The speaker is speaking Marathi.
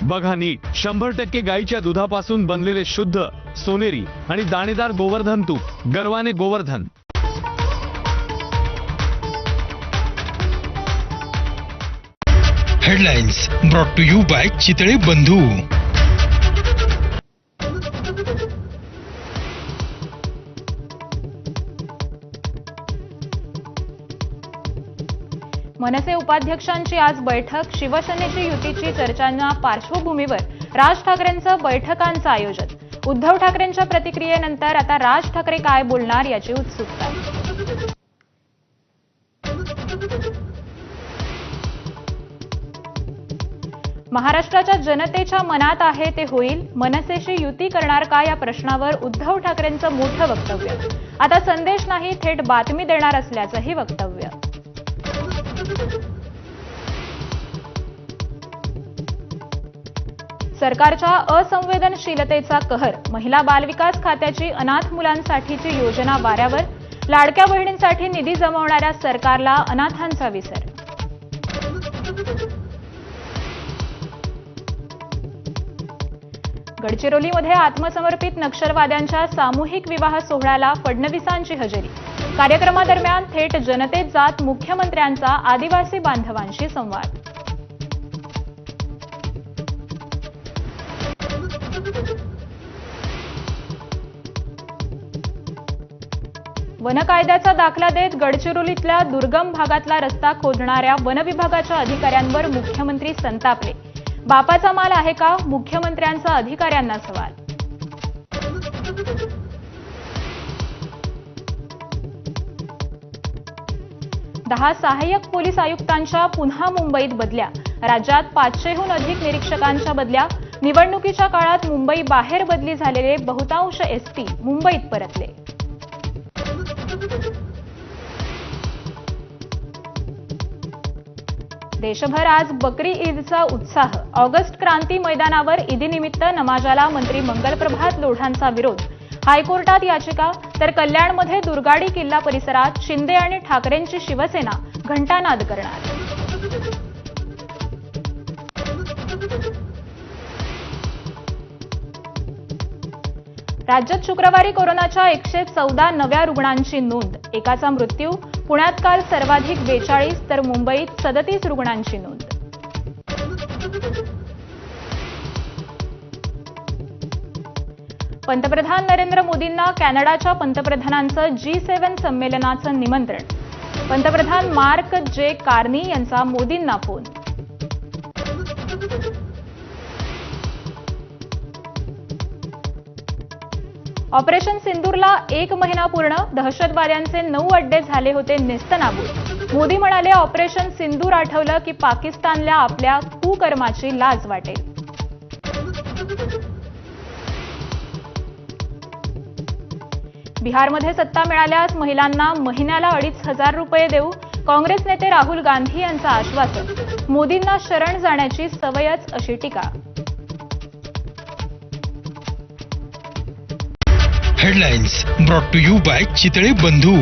बघा नीट, 100% गाईच्या दुधापासून बनलेले शुद्ध, सोनेरी आणि दाणेदार गोवर्धन तूप. गर्वाने Gowardhan. Headlines brought to you by Chitale Bandhu. MNS उपाध्यक्षांची आज बैठक. शिवसेनेची युतीची चर्चांच्या पार्श्वभूमीवर राज ठाकरेंचं बैठकांचं आयोजन. उद्धव ठाकरेंच्या प्रतिक्रियेनंतर आता राज ठाकरे काय बोलणार याची उत्सुकता. महाराष्ट्राच्या जनतेच्या मनात आहे ते होईल. मनसेशी युती करणार का या प्रश्नावर उद्धव ठाकरेंचं मोठं वक्तव्य. आता संदेश नाही, थेट बातमी देणार असल्याचंही वक्तव्य. सरकारच्या असंवेदनशीलतेचा कहर. महिला बालविकास खात्याची अनाथ मुलांसाठीची योजना वाऱ्यावर. लाडक्या बहिणींसाठी निधी जमवणाऱ्या सरकारला अनाथांचा विसर. गडचिरोलीमध्ये आत्मसमर्पित नक्षलवाद्यांच्या सामूहिक विवाह सोहळ्याला फडणवीसांची हजेरी. कार्यक्रमादरम्यान थेट जनतेत जात मुख्यमंत्र्यांचा आदिवासी बांधवांशी संवाद. वन कायद्याचा दाखला देत गडचिरोलीतल्या दुर्गम भागातला रस्ता खोदणाऱ्या वन विभागाच्या अधिकाऱ्यांवर मुख्यमंत्री संतापले. बापाचा माल आहे का? मुख्यमंत्र्यांचा अधिकाऱ्यांना सवाल. दहा सहाय्यक पोलीस आयुक्तांच्या पुन्हा मुंबईत बदल्या. राज्यात 500हून अधिक निरीक्षकांच्या बदल्या. निवडणुकीच्या काळात मुंबई बाहेर बदली झालेले बहुतांश एसपी मुंबईत परतले. देशभर आज बकरी ईदचा उत्साह. ऑगस्ट क्रांती मैदानावर ईदीनिमित्त नमाजाला मंत्री मंगलप्रभात लोढांचा विरोध. हायकोर्टात याचिका. तर कल्याणमध्ये दुर्गाडी किल्ला परिसरात शिंदे आणि ठाकरेंची शिवसेना घंटानाद करणार. राज्यात शुक्रवारी कोरोनाच्या 114 नव्या रुग्णांची नोंद. एकाचा मृत्यू. पुण्यात काल सर्वाधिक 42 तर मुंबईत 37 रुग्णांची नोंद. पंतप्रधान नरेंद्र मोदींना कॅनडाच्या पंतप्रधानांचं G7 संमेलनाचं निमंत्रण. पंतप्रधान मार्क जे कार्नी यांचा मोदींना फोन. ऑपरेशन सिंदूरला 1 महिना पूर्ण. दहशतवाद्यांचे 9 अड्डे झाले होते नेस्तनाबूत. मोदी म्हणाले, ऑपरेशन सिंदूर आठवलं की पाकिस्तानला आपल्या कुकर्माची लाज वाटेल. बिहारमध्ये सत्ता मिळाल्यास महिलांना महिन्याला 2,500 रुपये देऊ. काँग्रेस नेते राहुल गांधी यांचं आश्वासन. मोदींना शरण जाण्याची सवयच अशी टीका. Headlines brought to you by Chitale बंधू.